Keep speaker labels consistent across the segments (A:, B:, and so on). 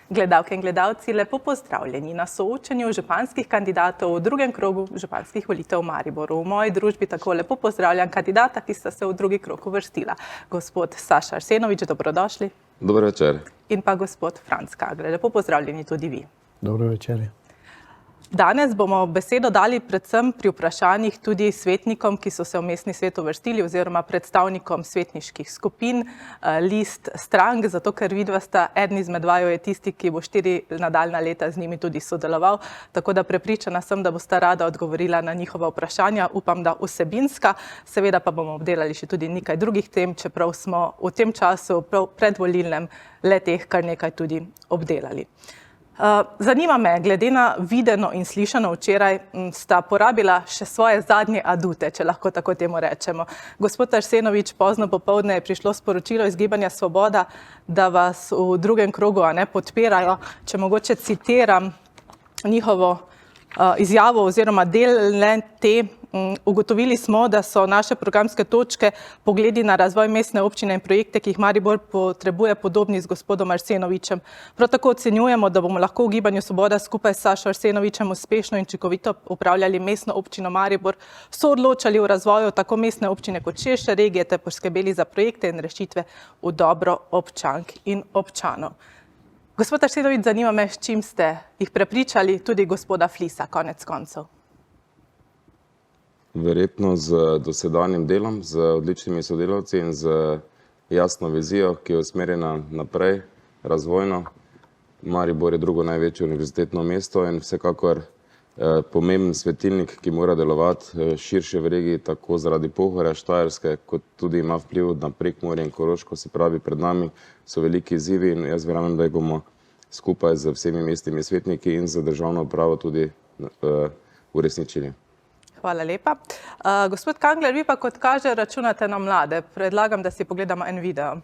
A: Gledalke in gledalci, lepo pozdravljeni na soočenju županskih kandidatov v drugem krogu županskih volitev v Mariboru. V moji družbi tako lepo pozdravljam kandidata, ki sta se v drugi krog uvrstila. Gospod Saša Arsenovič, dobrodošli.
B: Dober večer.
A: In pa gospod Franc Kangler, lepo pozdravljeni tudi vi.
C: Dobro večer.
A: Danes bomo besedo dali predvsem pri vprašanjih tudi svetnikom, ki so se v mestni svet uvrstili, oziroma predstavnikom svetniških skupin, list, strank, zato ker vidva sta eden izmed vaju je tisti, ki bo 4 nadaljna leta z njimi tudi sodeloval, tako da prepričana sem, da bosta rada odgovorila na njihova vprašanja, upam, da vsebinska, seveda pa bomo obdelali še tudi nekaj drugih tem, čeprav smo v tem času predvolilnem le-teh kar nekaj tudi obdelali. Zanima me, glede na videno in slišano včeraj, sta porabila še svoje zadnje adute, če lahko tako temu rečemo. Gospod Arsenovič, pozno popoldne je prišlo sporočilo iz Gibanja Svoboda, da vas v drugem krogu podpirajo. Če mogoče citiram njihovo izjavo oziroma del te, ugotovili smo, da so naše programske točke pogledi na razvoj mestne občine in projekte, ki jih Maribor potrebuje, podobni z gospodom Arsenovičem. Prav tako ocenjujemo, da bomo lahko v Gibanju Svoboda skupaj s Sašo Arsenovičem uspešno in učinkovito upravljali mestno občino Maribor, soodločali v razvoju tako mestne občine kot širše regije ter poskrbeli za projekte in rešitve v dobro občank in občanov. Gospod Arsenovič, zanima me, s čim ste jih prepričali, tudi gospoda Flisa, konec koncev.
B: Verjetno z dosedanjim delom, z odličnimi sodelavci in z jasno vizijo, ki je usmerjena naprej, razvojno. Maribor je drugo največje univerzitetno mesto in vsekakor pomemben svetilnik, ki mora delovati širše v regiji, tako zaradi Pohorja, Štajerske, kot tudi ima vpliv na Prekmurje in Koroško, se pravi pred nami so veliki izzivi in jaz verjamem, da jih bomo skupaj z vsemi mestnimi svetniki in z državno upravo tudi uresničili.
A: Hvala lepa. Gospod Kangler, vi pa kot kaže računate na mlade. Predlagam, da si pogledamo en video.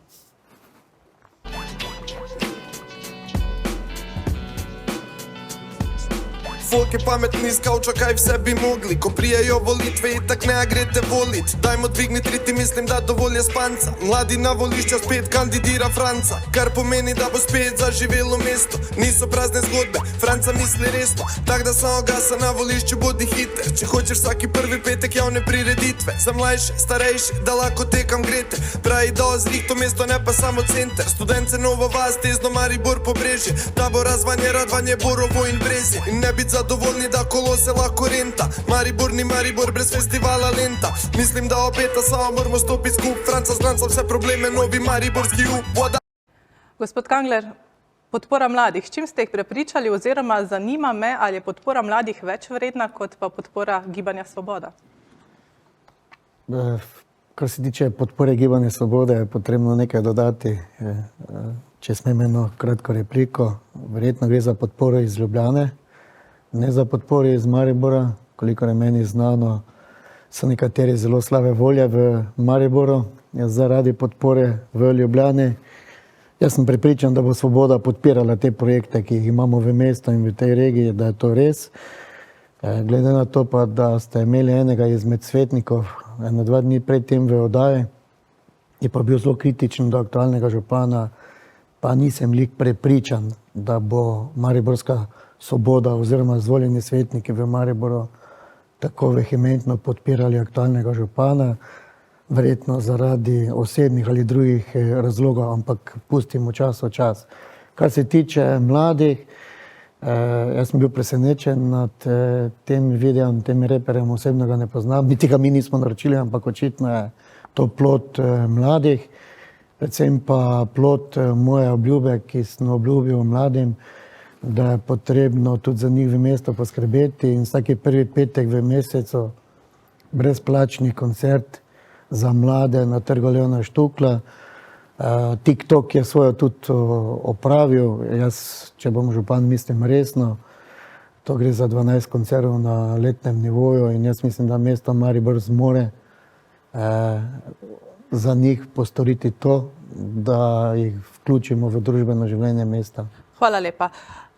D: Folk je pametni iz kauča, kaj vse bi mogli. Ko prijajo volitve, itak ne grete volit. Dajmo dvigniti riti, mislim, da dovolj je spanca. Mladi na volišča spet kandidira Franca, kar pomeni, da bo spet zaživelo mesto. Niso prazne zgodbe, Franca misli resno, tak da samo gasa na volišču, bodi hiter. Če hočeš vsaki prvi petek javne prireditve, za mlajše, starejše, da lahko tekam grete. Pravi, da ozrihto mesto, ne pa samo center. Studence Novo Vas, Tezno, Maribor, Pobrežje, Tabor, Razvanje, Radvanje, Borovo in Brezje. In ne biti zadovoljni, da kolo se lahko renta. Maribor ni Maribor brez festivala Lenta. Mislim, da obeta samo moramo stopiti skup. Franca zglanca vse probleme, novi mariborski up.
A: Gospod Kangler, podpora mladih. S čim ste jih prepričali oziroma zanima me, ali je podpora mladih več vredna kot pa podpora Gibanja Svoboda?
C: Kar se tiče podpore Gibanja Svobode, je potrebno nekaj dodati. Če smem eno kratko repliko, verjetno gre za podporo iz Ljubljane, ne za podporo iz Maribora. Kolikor je meni znano, so nekateri zelo slabe volje v Mariboru zaradi podpore v Ljubljani. Jaz sem prepričan, da bo Svoboda podpirala te projekte, ki jih imamo v mestu in v tej regiji, da je to res. Glede na to pa, da ste imeli enega izmed svetnikov 1-2 dni pred tem v oddaji, je pa bil zelo kritičen do aktualnega župana, pa nisem lik prepričan, da bo mariborska Svoboda oziroma izvoljeni svetniki v Mariboru tako vehementno podpirali aktualnega župana, verjetno zaradi osebnih ali drugih razlogov, ampak pustimo čas v čas. Kar se tiče mladih, jaz sem bil presenečen nad tem videom, tem reperjem, osebno ga ne poznam, niti ga mi nismo naročili, ampak očitno je to plod mladih, predvsem pa plod moje obljube, ki sem obljubil mladim, da je potrebno tudi za njih v mestu poskrbeti in vsaki prvi petek v mesecu brezplačni koncert za mlade na Trgu Leona Štukla. TikTok je svojo tudi opravil, jaz, če bom župan, mislim resno, to gre za 12 koncertov na letnem nivoju in jaz mislim, da mesto Maribor zmore za njih postoriti to, da jih vključimo v družbeno življenje mesta.
A: Hvala lepa.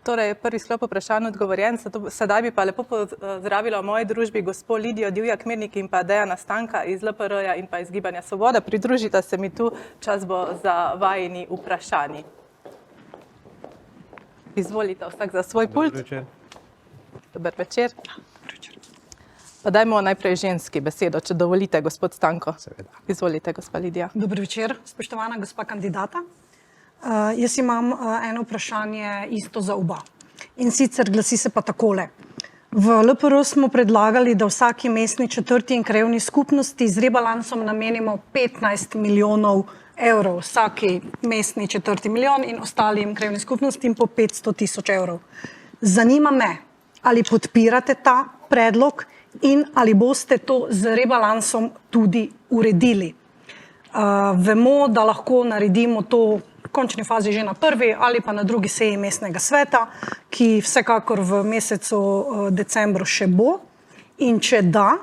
A: Torej, prvi sklop vprašanj odgovorjen, sedaj bi pa lepo pozdravila v moji družbi gospo Lidijo Divjak-Mirnik in pa Dejana Stanka iz LPR-ja in pa iz Gibanja Svoboda. Pridružita se mi tu, čas bo za vajini vprašanji. Izvolite, vsak za svoj pult.
E: Dober večer.
A: Dober večer. Pa dajmo najprej ženski besedo, če dovolite, gospod Stanko.
E: Seveda.
A: Izvolite, gospa Lidija.
F: Dober večer, spoštovana gospa kandidata. Jaz imam eno vprašanje isto za oba. In sicer glasi se pa takole. V LPR smo predlagali, da vsaki mestni četrti in krajevni skupnosti z rebalansom namenimo 15 milijonov evrov. Vsaki mestni četrti milijon in ostalim krajevnim skupnostim po 500 tisoč evrov. Zanima me, ali podpirate ta predlog in ali boste to z rebalansom tudi uredili. Vemo, da lahko naredimo to v končni fazi že na prvi ali pa na drugi seji mestnega sveta, ki vsekakor v mesecu decembru še bo. In če da,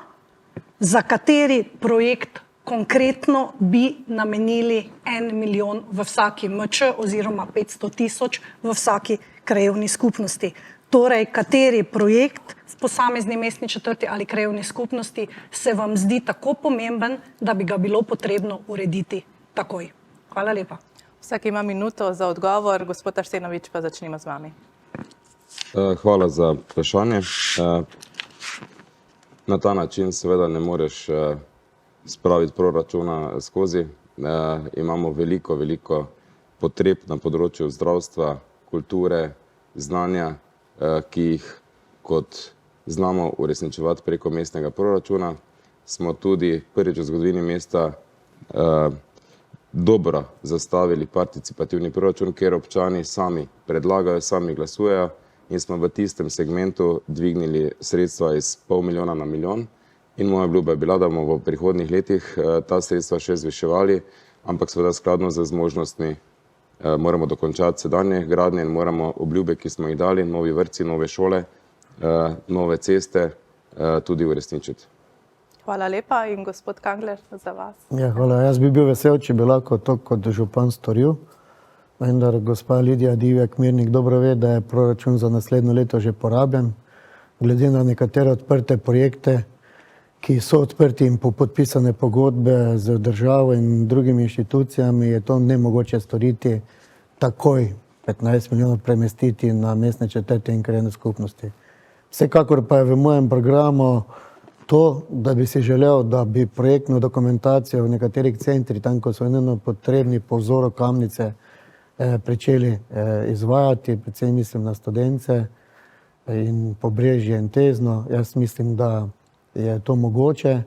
F: za kateri projekt konkretno bi namenili 1 milijon v vsaki MČ oziroma 500 tisoč v vsaki krajevni skupnosti. Torej, kateri projekt v posamezni mestni četrti ali krajevni skupnosti se vam zdi tako pomemben, da bi ga bilo potrebno urediti takoj. Hvala lepa.
A: Vsak ima minuto za odgovor. Gospod Arsenovič, pa začnimo z vami.
B: Hvala za vprašanje. Na ta način seveda ne moreš spraviti proračuna skozi. Imamo veliko potreb na področju zdravstva, kulture, znanja, ki jih, kot znamo uresničevati preko mestnega proračuna. Smo tudi prvič v zgodovini mesta dobro zastavili participativni proračun, kjer občani sami predlagajo, sami glasujejo in smo v tistem segmentu dvignili sredstva iz pol milijona na milijon. In moja obljuba je bila, da bomo v prihodnjih letih ta sredstva še zviševali, ampak seveda skladno z zmožnostmi moramo dokončati sedanje gradnje in moramo obljube, ki smo jih dali, novi vrtci, nove šole, nove ceste, tudi uresničiti.
A: Hvala lepa in gospod Kangler za vas.
C: Ja, hvala. Jaz bi bil vesel, če bi lahko to kot župan storil. Vendar gospa Lidija Divjak-Mirnik dobro ve, da je proračun za naslednje leto že porabljen. Glede na nekatere odprte projekte, ki so odprti in podpisane pogodbe z državo in drugimi inštitucijami, je to nemogoče storiti takoj, 15 milijonov premestiti na mestne četrte in krajevne skupnosti. Vsekakor pa je v mojem programu to, da bi si želel, da bi projektno dokumentacijo v nekaterih centrih, tam ko so nujno potrebni po vzoru Kamnice, pričeli izvajati, predvsem mislim na Studence in Pobrežje in Tezno. Jaz mislim, da je to mogoče,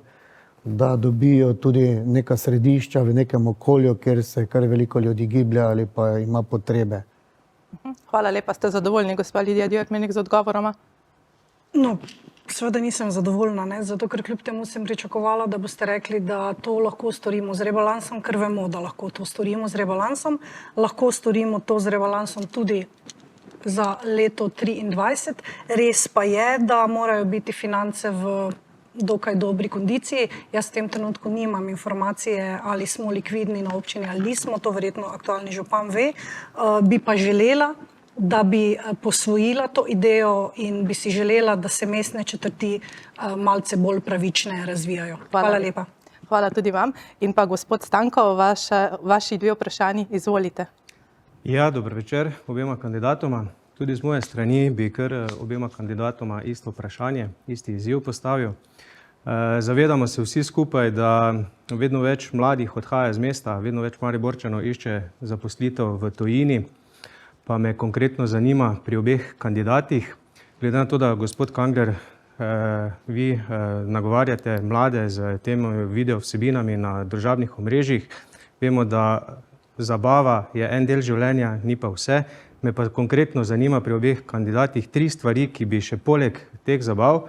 C: da dobijo tudi neka središča v nekem okolju, kjer se kar veliko ljudi giblja ali pa ima potrebe.
A: Hvala lepa. Ste zadovoljni, gospa Lidija Divjak-Mirnik, z odgovoroma?
F: No, seveda nisem zadovoljna, ne? Zato ker kljub temu sem pričakovala, da boste rekli, da to lahko storimo z rebalansom, ker vemo, da lahko to storimo z rebalansom. Lahko storimo to z rebalansom tudi za leto 2023. Res pa je, da morajo biti finance v dokaj dobri kondiciji. Jaz v tem trenutku nimam informacije, ali smo likvidni na občini ali nismo, to verjetno aktualni župan ve. Bi pa želela, da bi posvojila to idejo in bi si želela, da se mestne četrti malce bolj pravične razvijajo. Hvala lepa.
A: Hvala tudi vam. In pa gospod Stanko, vaši dve vprašanji, izvolite.
E: Ja, dober večer obema kandidatoma. Tudi z moje strani bi kar obema kandidatoma isto vprašanje, isti izziv postavil. Zavedamo se vsi skupaj, da vedno več mladih odhaja z mesta, vedno več Mariborčanov išče zaposlitev v tujini. Pa me konkretno zanima pri obeh kandidatih, glede na to, da gospod Kangler, vi nagovarjate mlade z temi video vsebinami na družabnih omrežjih. Vemo, da zabava je en del življenja, ni pa vse. Me pa konkretno zanima pri obeh kandidatih 3 stvari, ki bi še poleg teh zabav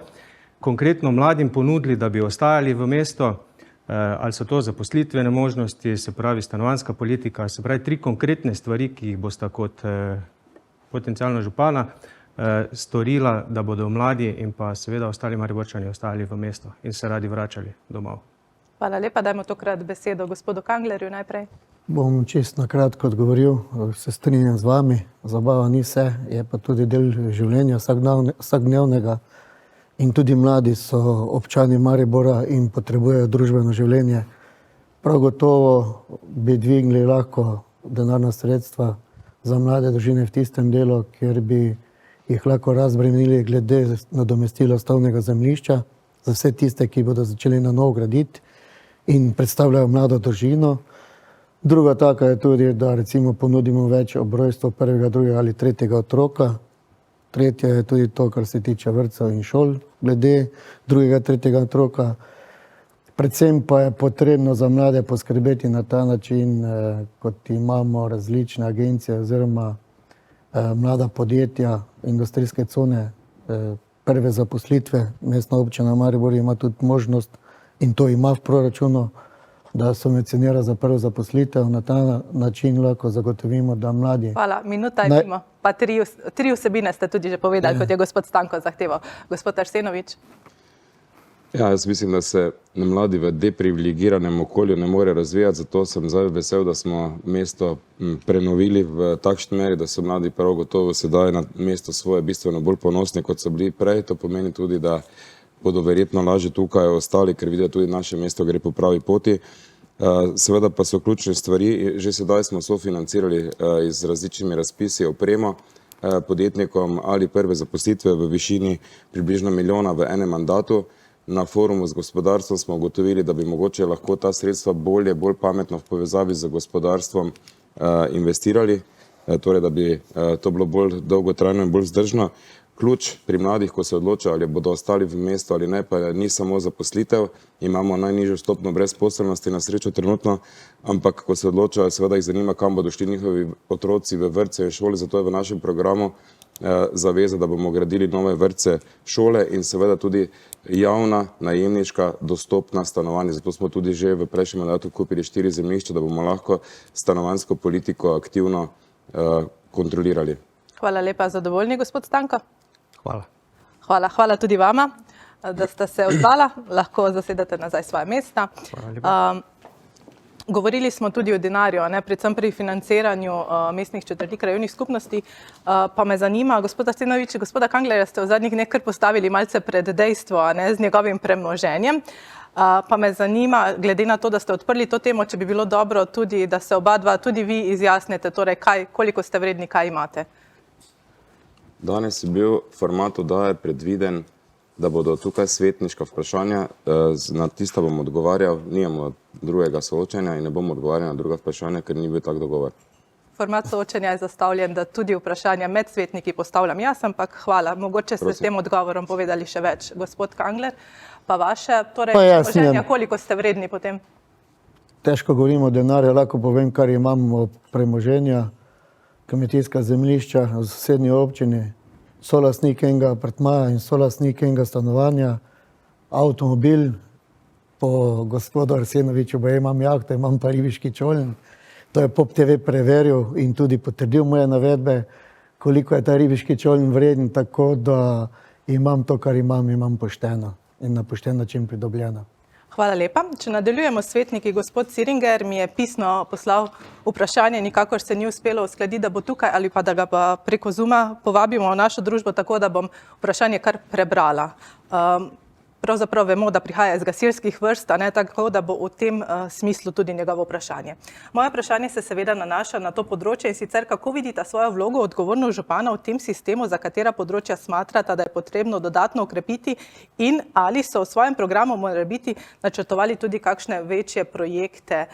E: konkretno mladim ponudili, da bi ostajali v mesto, ali so to zaposlitvene možnosti, se pravi stanovanjska politika, se pravi 3 konkretne stvari, ki jih bosta kot potencialno župana storila, da bodo mladi in pa seveda ostali Mariborčani ostali v mesto in se radi vračali domov.
A: Hvala lepa. Dajmo tokrat besedo gospodu Kanglerju najprej.
C: Bom čisto na kratko odgovoril, se strinjam z vami, zabava ni vse, je pa tudi del življenja vsakdnevnega in tudi mladi so občani Maribora in potrebujejo družbeno življenje. Prav gotovo bi dvignili lahko denarna sredstva za mlade družine v tistem delu, kjer bi jih lahko razbremenili glede nadomestila stavnega zemljišča za vse tiste, ki bodo začeli na novo graditi in predstavljajo mlado družino. Druga taka je tudi, da recimo ponudimo več ob rojstvu prvega, drugega ali tretjega otroka. Tretje je tudi to, kar se tiče vrtcev in šol, glede drugega, tretjega otroka. Predvsem pa je potrebno za mlade poskrbeti na ta način, kot imamo različne agencije oziroma mlada podjetja, industrijske cone, prve zaposlitve. Mestna občina Maribor ima tudi možnost in to ima v proračunu, da subvencionira za prvo zaposlitev. Na ta način lahko zagotovimo, da mladi...
A: Hvala, minuta je mimo. Pa tri vsebine ste tudi že povedali, kot je gospod Stanko zahteval. Gospod Arsenovič.
B: Ja, jaz mislim, da se mladi v deprivilegiranem okolju ne more razvijati, zato sem zdaj vesel, da smo mesto prenovili v takšni meri, da so mladi prav gotovo sedaj na mesto svoje bistveno bolj ponosni, kot so bili prej. To pomeni tudi, da bodo verjetno lažje tukaj ostali, ker vidijo tudi naše mesto gre po pravi poti. Seveda pa so ključne stvari. Že sedaj smo sofinancirali z različnimi razpisi opremo podjetnikom ali prve zaposlitve v višini približno 1 milijona v enem mandatu. Na forumu z gospodarstvom smo ugotovili, da bi mogoče lahko ta sredstva bolje, bolj pametno v povezavi z gospodarstvom investirali, torej da bi to bilo bolj dolgotrajno in bolj vzdržno. Ključ pri mladih, ko se odločajo, ali bodo ostali v mestu ali ne, pa ni samo zaposlitev. Imamo najnižjo stopnjo brezposelnosti na srečo trenutno, ampak ko se odločajo, seveda jih zanima, kam bodo šli njihovi otroci v vrtce in šole, zato je v našem programu zaveza, da bomo gradili nove vrtce, šole in seveda tudi javna, najemniška, dostopna stanovanja. Zato smo tudi že v prejšnjem mandatu kupili 4 zemljišča, da bomo lahko stanovanjsko politiko aktivno kontrolirali.
A: Hvala lepa, zadovoljni gospod Stanko.
E: Hvala.
A: Hvala tudi vama, da ste se odzvala. Lahko zasedete nazaj svoje mesta. Govorili smo tudi o denarju, predvsem pri financiranju mestnih četrti krajevnih skupnosti. Pa me zanima, gospod Arsenovič, gospoda Kanglerja ste v zadnjih dneh kar postavili malce pred dejstvo z njegovim premnoženjem. Pa me zanima, glede na to, da ste odprli to temo, če bi bilo dobro tudi, da se oba dva, tudi vi izjasnite, torej koliko ste vredni, kaj imate.
B: Danes je bil format oddaje predviden, da bodo tukaj svetniška vprašanja, na tista bom odgovarjal, nimamo drugega soočenja in ne bom odgovarjal na druga vprašanja, ker ni bil tak dogovor.
A: Format soočenja je zastavljen, da tudi vprašanja med svetniki postavljam jaz, ampak hvala. Mogoče ste s tem odgovorom povedali še več. Gospod Kangler, pa vaše, torej premoženja, koliko ste vredni potem?
C: Težko govorimo o denarju, lahko povem, kar imamo premoženja, kmetijska zemljišča v sosednji občini, solastnik enega apartmaja in solastnik enega stanovanja, avtomobil, po gospodu Arsenoviču, pa imam jahto, imam pa ribiški čoln. To je Pop TV preveril in tudi potrdil moje navedbe, koliko je ta ribiški čoln vreden, tako da imam to, kar imam pošteno in na pošten način pridobljeno.
A: Hvala lepa. Če nadaljujemo s svetniki, gospod Siringer mi je pisno poslal vprašanje, nikakor se ni uspelo uskladiti, da bo tukaj ali pa da ga pa preko Zooma povabimo v našo družbo, tako da bom vprašanje kar prebrala. Pravzaprav vemo, da prihaja iz gasilskih vrst, tako da bo v tem smislu tudi njegovo vprašanje. Moje vprašanje se seveda nanaša na to področje in sicer kako vidite svojo vlogo odgovornost župana v tem sistemu, za katera področja smatrata, da je potrebno dodatno ukrepiti in ali so v svojem programu morebiti načrtovali tudi kakšne večje projekte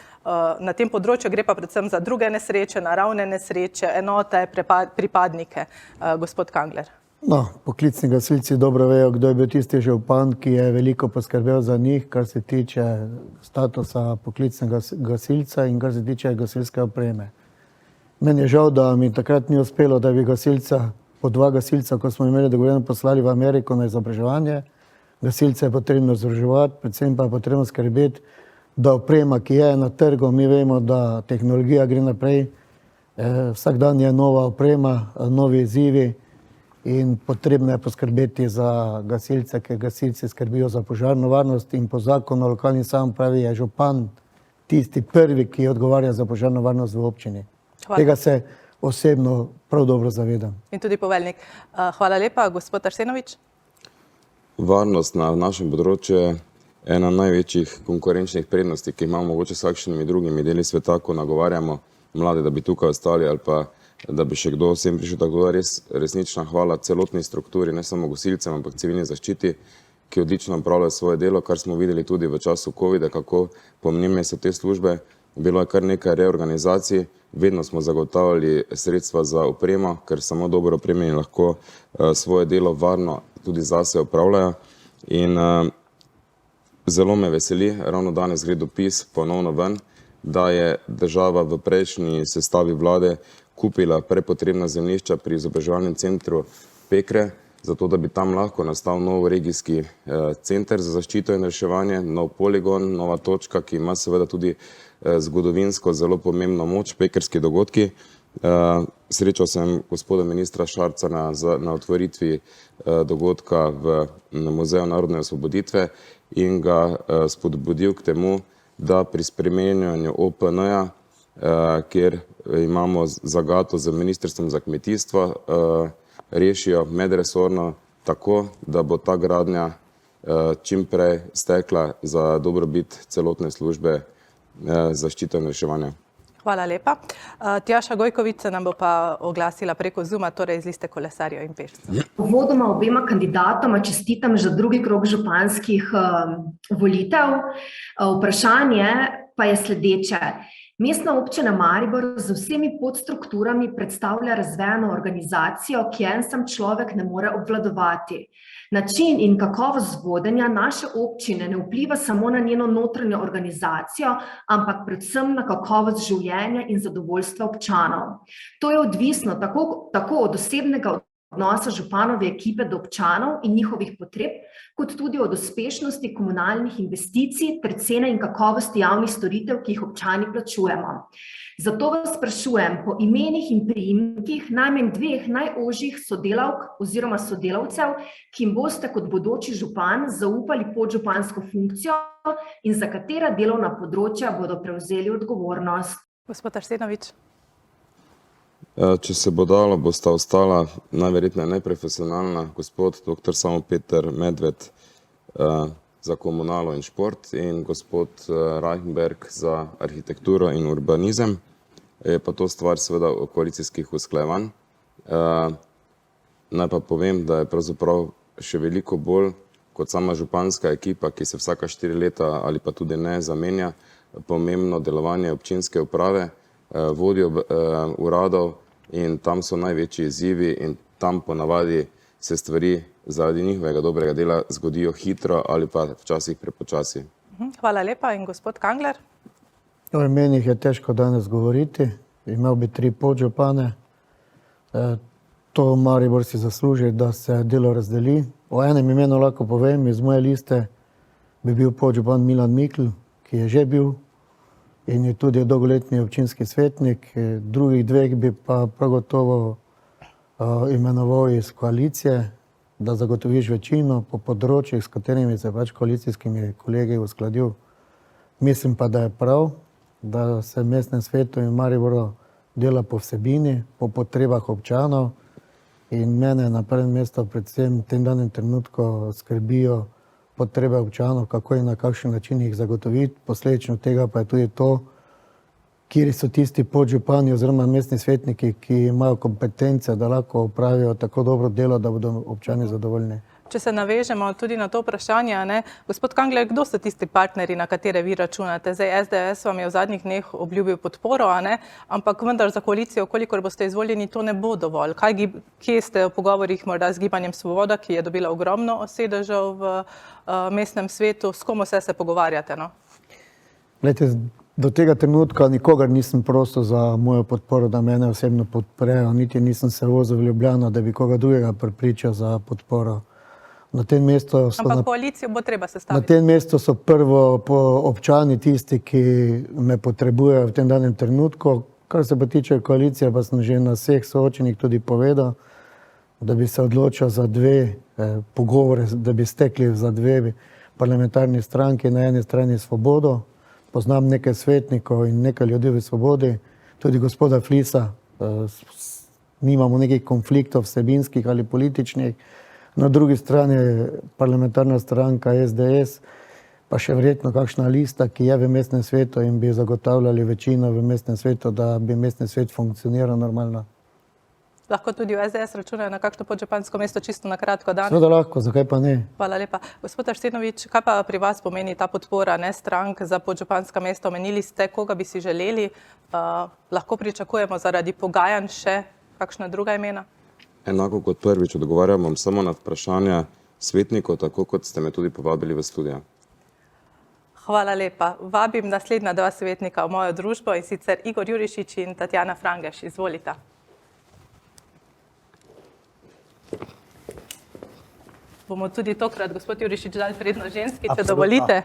A: na tem področju, gre pa predvsem za druge nesreče, naravne nesreče, enote, pripadnike. Gospod Kangler.
C: No, poklicni gasilci dobro vejo, kdo je bil tisti župan, ki je veliko poskrbel za njih, kar se tiče statusa poklicnega gasilca in kar se tiče gasilske opreme. Meni je žal, da mi takrat ni uspelo, da bi gasilca, po 2 gasilca, ko smo imeli dogovorjeno, poslali v Ameriko na izobraževanje. Gasilce je potrebno izobraževati, predvsem pa je potrebno skrbeti, da oprema, ki je na trgu, mi vemo, da tehnologija gre naprej, vsak dan je nova oprema, novi izzivi. In potrebno je poskrbeti za gasilce, ker gasilci skrbijo za požarno varnost in po zakonu o lokalni samoupravi je župan tisti prvi, ki odgovarja za požarno varnost v občini. Hvala. Tega se osebno prav dobro zavedam.
A: In tudi poveljnik. Hvala lepa, gospod Arsenovič.
B: Varnost na našem področju je ena največjih konkurenčnih prednosti, ki imamo mogoče s kakšnimi drugimi deli sveta, ko nagovarjamo mlade, da bi tukaj ostali ali pa da bi še kdo vsem prišel, tako da resnična hvala celotni strukturi, ne samo gasilcem, ampak civilni zaščiti, ki odlično opravljajo svoje delo, kar smo videli tudi v času COVID-a, kako pomembne so te službe. Bilo je kar nekaj reorganizacij, vedno smo zagotavljali sredstva za opremo, ker samo dobro opremljeni lahko svoje delo varno tudi zase opravljajo. In zelo me veseli, ravno danes gre dopis ponovno ven, da je država v prejšnji sestavi vlade kupila prepotrebna zemljišča pri izobraževalnem centru Pekre, zato da bi tam lahko nastal nov regijski center za zaščito in reševanje, nov poligon, nova točka, ki ima seveda tudi zgodovinsko zelo pomembno moč, pekrski dogodki. Srečal sem gospoda ministra Šarca na otvoritvi dogodka v Muzeju narodne osvoboditve in ga spodbudil k temu, da pri spremenjanju OPN-ja, kjer imamo zagato z Ministrstvom za kmetijstvo, rešijo medresorno tako, da bo ta gradnja čim prej stekla za dobrobit celotne službe zaščite in reševanja.
A: Hvala lepa. Tjaša Gojkovič se nam bo pa oglasila preko Zooma, torej iz liste kolesarjev in pešcev.
G: Uvodoma obema kandidatoma čestitam za drugi krog županskih volitev. Vprašanje pa je sledeče. Mestna občina Maribor z vsemi podstrukturami predstavlja razvejano organizacijo, ki en sam človek ne more obvladovati. Način in kakovost vodenja naše občine ne vpliva samo na njeno notranjo organizacijo, ampak predvsem na kakovost življenja in zadovoljstva občanov. To je odvisno tako od osebnega odnosa županove ekipe do občanov in njihovih potreb, kot tudi od uspešnosti komunalnih investicij ter cene in kakovosti javnih storitev, ki jih občani plačujemo. Zato vas sprašujem po imenih in priimkih najmanj dveh najožjih sodelavk oziroma sodelavcev, ki jim boste kot bodoči župan zaupali podžupansko funkcijo in za katera delovna področja bodo prevzeli odgovornost.
A: Gospod Arsenovič.
B: Če se bo dalo, bosta ostala najverjetneje neprofesionalna gospod dr. Samo Peter Medved za komunalo in šport in gospod Reichenberg za arhitekturo in urbanizem. Je pa to stvar seveda koalicijskih usklajevanj. Naj pa povem, da je pravzaprav še veliko bolj kot sama županska ekipa, ki se vsaka 4 leta ali pa tudi ne zamenja, pomembno delovanje občinske uprave, vodjo uradov in tam so največji izzivi in tam ponavadi se stvari zaradi njihovega dobrega dela zgodijo hitro ali pa včasih prepočasi.
A: Hvala lepa in gospod Kangler.
C: O imenih je težko danes govoriti. Imel bi 3 podžupane. To Maribor si zasluži, da se delo razdeli. O enem imenu lahko povem, iz moje liste bi bil podžupan Milan Mikl, ki je že bil in je tudi dolgoletni občinski svetnik. Drugih 2 bi pa prav gotovo imenoval iz koalicije, da zagotoviš večino po področjih, s katerimi se pač koalicijskimi kolegi uskladil. Mislim pa, da je prav, da se v mestnem svetu in Mariboru dela po vsebini, po potrebah občanov in mene na prvem mestu predvsem v tem danem trenutku skrbijo potrebe občanov, kako in na kakšen način jih zagotoviti. Posledično tega pa je tudi to, kjer so tisti podžupani oziroma mestni svetniki, ki imajo kompetence, da lahko opravijo tako dobro delo, da bodo občani zadovoljni.
A: Če se navežemo tudi na to vprašanje, gospod Kangler, kdo so tisti partnerji, na katere vi računate? Zdaj SDS vam je v zadnjih dneh obljubil podporo, ampak vendar za koalicijo, kolikor boste izvoljeni, to ne bo dovolj. Kje ste v pogovorih morda z Gibanjem Svoboda, ki je dobila ogromno sedežev v mestnem svetu, s kom vse se pogovarjate?
C: Glejte, do tega trenutka nikogar nisem prosil za mojo podporo, da mene osebno podprejo, niti nisem se vozil v Ljubljano, da bi koga drugega prepričal za podporo.
A: Ampak koalicijo bo treba sestaviti.
C: Na tem mestu so prvo občani tisti, ki me potrebujejo v tem danem trenutku. Kar se pa tiče koalicije, pa sem že na vseh soočenjih tudi povedal, da bi se odločil za 2 pogovore, da bi stekli za 2 parlamentarni stranki, na eni strani Svobodo. Poznam nekaj svetnikov in nekaj ljudi v Svobodi, tudi gospoda Flisa. Nimamo nekih konfliktov vsebinskih ali političnih. Na drugi strani je parlamentarna stranka SDS, pa še verjetno kakšna lista, ki je v mestnem svetu in bi zagotavljali večino v mestnem svetu, da bi mestni svet funkcioniral normalno.
A: Lahko tudi v SDS računajo na kakšno podžupansko mesto, čisto na kratko danes.
C: Seveda lahko, zakaj pa ne?
A: Hvala lepa. Gospod Arsenovič, kaj pa pri vas pomeni ta podpora, ne strank za podžupanska mesta? Omenili ste, koga bi si želeli. Lahko pričakujemo zaradi pogajanj še kakšna druga imena?
B: Enako kot prvič odgovarjam vam samo na vprašanja svetnikov, tako kot ste me tudi povabili v studio.
A: Hvala lepa. Vabim naslednja dva svetnika v mojo družbo, in sicer Igor Jurišič in Tatjana Frangeš. Izvolite. Bomo tudi tokrat, gospod Jurišič, dali prednost ženski, če dovolite.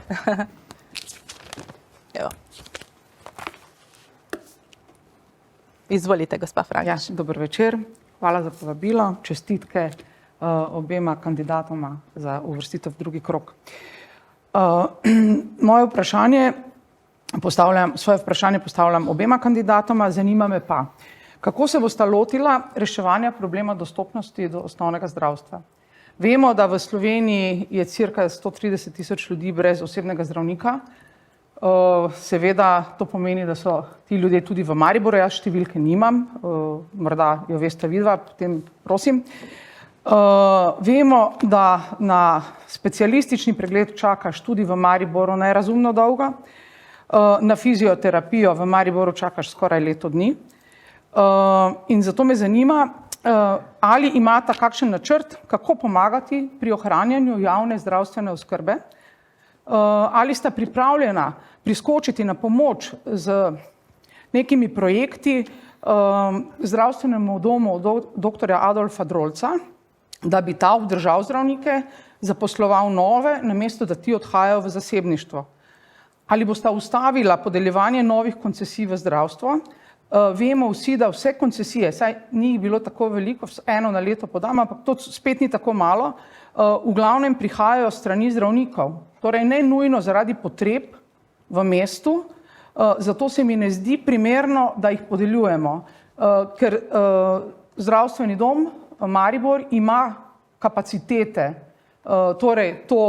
A: Evo. Izvolite, gospa Frangeš.
H: Dober večer, hvala za povabilo, čestitke obema kandidatoma za uvrstitev v drugi krog. Svoje vprašanje postavljam obema kandidatoma, zanima me pa, kako se bosta lotila reševanja problema dostopnosti do osnovnega zdravstva. Vemo, da v Sloveniji je cirka 130 tisoč ljudi brez osebnega zdravnika. Seveda to pomeni, da so ti ljudje tudi v Mariboru, jaz številke nimam, morda jo veste vidva, potem prosim. Vemo, da na specialistični pregled čakaš tudi v Mariboru nerazumno dolgo, na fizioterapijo v Mariboru čakaš skoraj leto dni. In zato me zanima, ali imata kakšen načrt, kako pomagati pri ohranjanju javne zdravstvene oskrbe, ali sta pripravljena priskočiti na pomoč z nekimi projekti zdravstvenemu domu dr. Adolfa Drolca, da bi ta obdržal zdravnike, zaposloval nove, namesto da ti odhajajo v zasebništvo. Ali bosta ustavila podeljevanje novih koncesij v zdravstvo? Vemo vsi, da vse koncesije, saj ni jih bilo tako veliko, eno na leto podam, ampak to spet ni tako malo, v glavnem prihajajo strani zdravnikov. Torej ne nujno zaradi potreb v mestu, zato se mi ne zdi primerno, da jih podeljujemo, ker zdravstveni dom Maribor ima kapacitete, torej to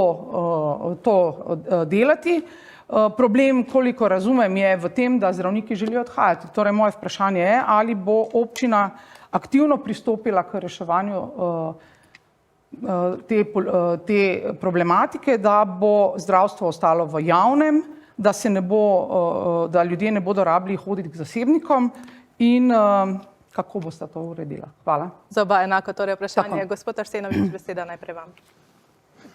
H: delati. Problem, koliko razumem, je v tem, da zdravniki želijo odhajati. Torej moje vprašanje je, ali bo občina aktivno pristopila k reševanju te problematike, da bo zdravstvo ostalo v javnem, da ljudje ne bodo rabili hoditi k zasebnikom in kako boste to uredila. Hvala.
A: Za oba enako, torej vprašanje. Gospod Arsenovič, beseda najprej vam.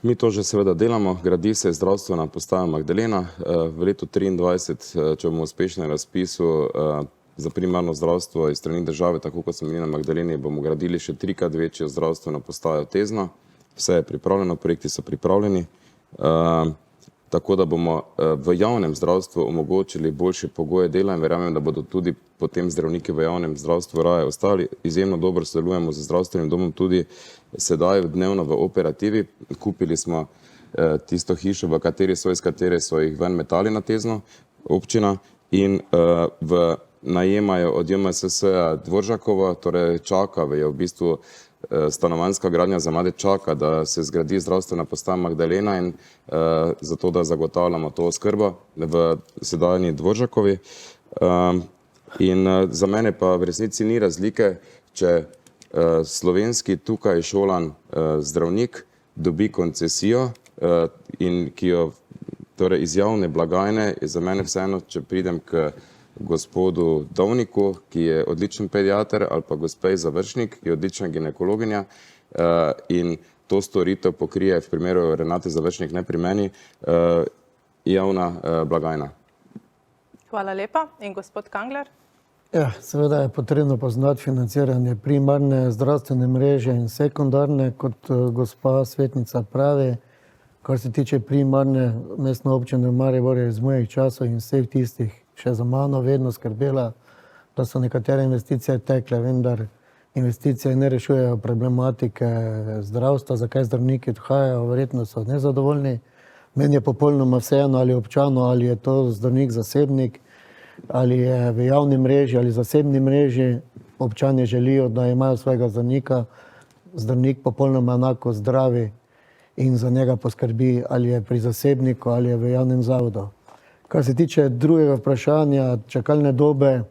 B: Mi to že seveda delamo, gradi se zdravstvena postaja Magdalena. V letu 2023, če bomo uspešni na razpisu za primarno zdravstvo iz strani države, tako kot smo imeli na Magdaleni, bomo gradili še 3-krat večjo zdravstveno postajo Tezno. Vse je pripravljeno, projekti so pripravljeni. Tako da bomo v javnem zdravstvu omogočili boljše pogoje dela in verjamem, da bodo tudi potem zdravniki v javnem zdravstvu raje ostali. Izjemno dobro sodelujemo z zdravstvenim domom tudi sedaj dnevno v operativi. Kupili smo tisto hišo, iz katere so jih ven metali na Tezno, občina, in najemajo od JMSS-a Dvoržakova, torej čaka, je v bistvu stanovanjska gradnja za mlade čaka, da se zgradi zdravstvena postaja Magdalena in zato, da zagotavljamo to oskrbo v sedanji Dvoržakovi. In za mene pa v resnici ni razlike, če slovenski tukaj šolan zdravnik dobi koncesijo in ki jo torej iz javne blagajne, je za mene vseeno, če pridem k gospodu Dovniku, ki je odličen pediater, ali pa gospej Završnik, ki je odlična ginekologinja in to storitev pokrije v primeru Renate Završnik, ne pri meni, javna blagajna.
A: Hvala lepa. In gospod Kangler?
C: Ja, seveda je potrebno poznati financiranje primarne zdravstvene mreže in sekundarne, kot gospa svetnica pravi. Kar se tiče primarne, mestna občina Maribor je iz mojih časov in vseh tistih še za mano vedno skrbela, da so nekatere investicije tekle, vendar investicije ne rešujejo problematike zdravstva, zakaj zdravniki odhajajo, verjetno so nezadovoljni. Meni je popolnoma vseeno, ali občano, ali je to zdravnik zasebnik, ali je v javni mreži ali zasebni mreži. Občani želijo, da imajo svojega zdravnika, zdravnik popolnoma enako zdravi in za njega poskrbi, ali je pri zasebniku ali je v javnem zavodu. Kar se tiče drugega vprašanja, čakalne dobe,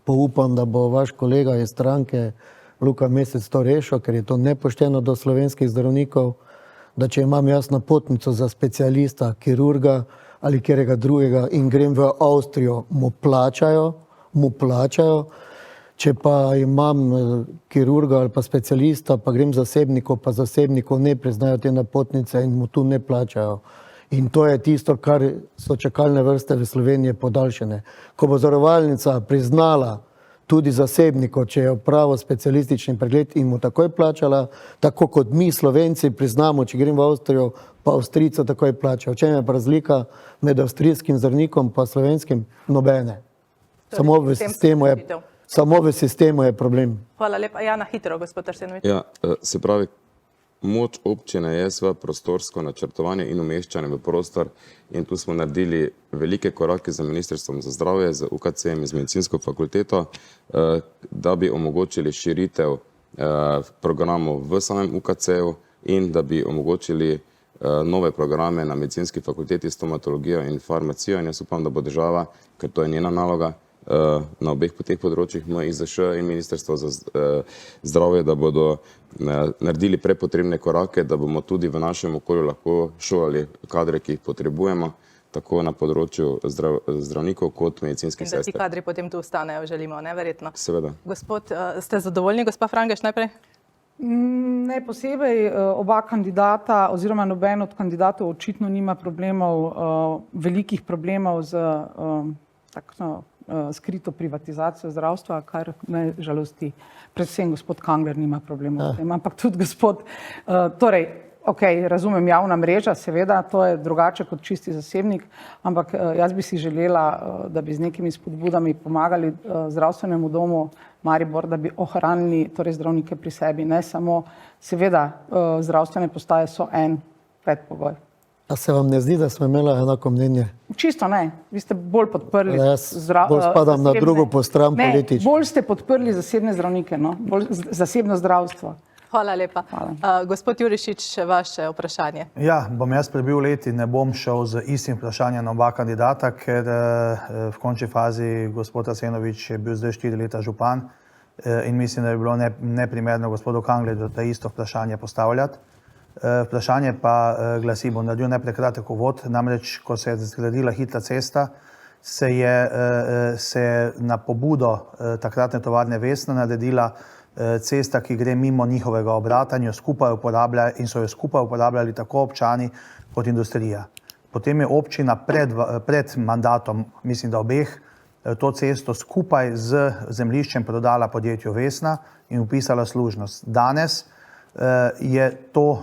C: pa upam, da bo vaš kolega iz stranke Luka Mesec to rešil, ker je to nepošteno do slovenskih zdravnikov, da če imam jasno potnico za specialista, kirurga ali kjerega drugega in grem v Avstrijo, mu plačajo. Če pa imam kirurga ali pa specialista, pa grem zasebnikov, pa zasebnikov ne priznajo te napotnice in mu tu ne plačajo. In to je tisto, kar so čakalne vrste v Sloveniji podaljšene. Ko bo zavarovalnica priznala tudi zasebnikov, če je opravil specialistični pregled in mu takoj plačala, tako kot mi Slovenci priznamo, če grem v Avstrijo, pa Avstrijca takoj plačajo. V čem je pa razlika med avstrijskim zdravnikom pa slovenskim? Nobene. Samo v sistemu je problem.
A: Hvala lepa. Ja, na hitro, gospod Arsenovič.
B: Ja, se pravi, moč občine je svoje prostorsko načrtovanje in umeščanje v prostor in tu smo naredili velike korake z Ministrstvom za zdravje, z UKC-jem in z medicinsko fakulteto, da bi omogočili širitev programov v samem UKC-ju in da bi omogočili nove programe na medicinski fakulteti, stomatologijo in farmacijo. In jaz upam, da bo država, ker to je njena naloga, na obeh teh področjih, MIZŠ in Ministrstvo za zdravje, da bodo naredili prepotrebne korake, da bomo tudi v našem okolju lahko šolali kadre, ki jih potrebujemo, tako na področju zdravnikov kot medicinskih sester.
A: In da ti kadri potem tu ostanejo, želimo, neverjetno.
B: Seveda.
A: Gospod, ste zadovoljni, gospa Frangež, najprej?
H: Ne posebej, oba kandidata oziroma noben od kandidatov očitno nima problemov, velikih problemov z skrito privatizacijo zdravstva, kar me žalosti. Predvsem gospod Kangler nima problemov s tem, ampak tudi gospod, torej, razumem, javna mreža, seveda, to je drugače kot čisti zasebnik, ampak jaz bi si želela, da bi z nekimi spodbudami pomagali zdravstvenemu domu Maribor, da bi ohranili torej zdravnike pri sebi, ne samo, seveda, zdravstvene postaje so en predpogoj.
C: A se vam ne zdi, da smo imeli enako mnenje?
H: Čisto ne. Vi ste bolj podprli
C: bolj spadam na drugo postran politično.
H: Bolj ste podprli zasebne zdravnike, bolj zasebno zdravstvo.
A: Hvala lepa. Gospod Jurišič, vaše vprašanje.
I: Ja, bom jaz prebil let in ne bom šel z istim vprašanjem na oba kandidata, ker v končni fazi gospod Arsenovič je bil zdaj 4 leta župan in mislim, da je bilo neprimerno gospodu Kanglerju to isto vprašanje postavljati. Vprašanje pa glasi, bom naredil najprej kratek uvod, namreč, ko se je zgradila hitra cesta, se je na pobudo takratne tovarne Vesna naredila cesta, ki gre mimo njihovega obrata in so jo skupaj uporabljali tako občani kot industrija. Potem je občina pred mandatom, mislim, da obeh, to cesto skupaj z zemljiščem prodala podjetju Vesna in vpisala služnost. Danes je to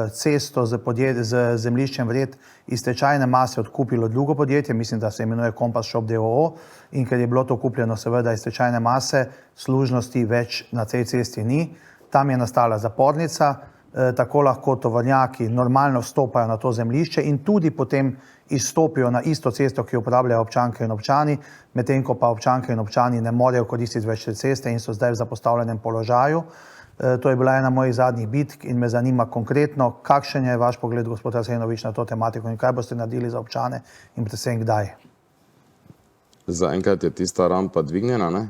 I: cesto z zemljiščem vred iz stečajne mase odkupilo drugo podjetje, mislim, da se imenuje Kompas Shop d.o.o. in ker je bilo to kupljeno seveda iz stečajne mase, služnosti več na tej cesti ni. Tam je nastala zapornica, tako lahko tovornjaki normalno vstopajo na to zemljišče in tudi potem izstopijo na isto cesto, ki jo uporabljajo občanke in občani, medtem ko pa občanke in občani ne morejo koristiti več te ceste in so zdaj v zapostavljenem položaju. To je bila ena mojih zadnjih bitk in me zanima konkretno, kakšen je vaš pogled, gospod Arsenovič, na to tematiko in kaj boste naredili za občane in predvsem kdaj?
B: Zaenkrat je tista rampa dvignjena, ne?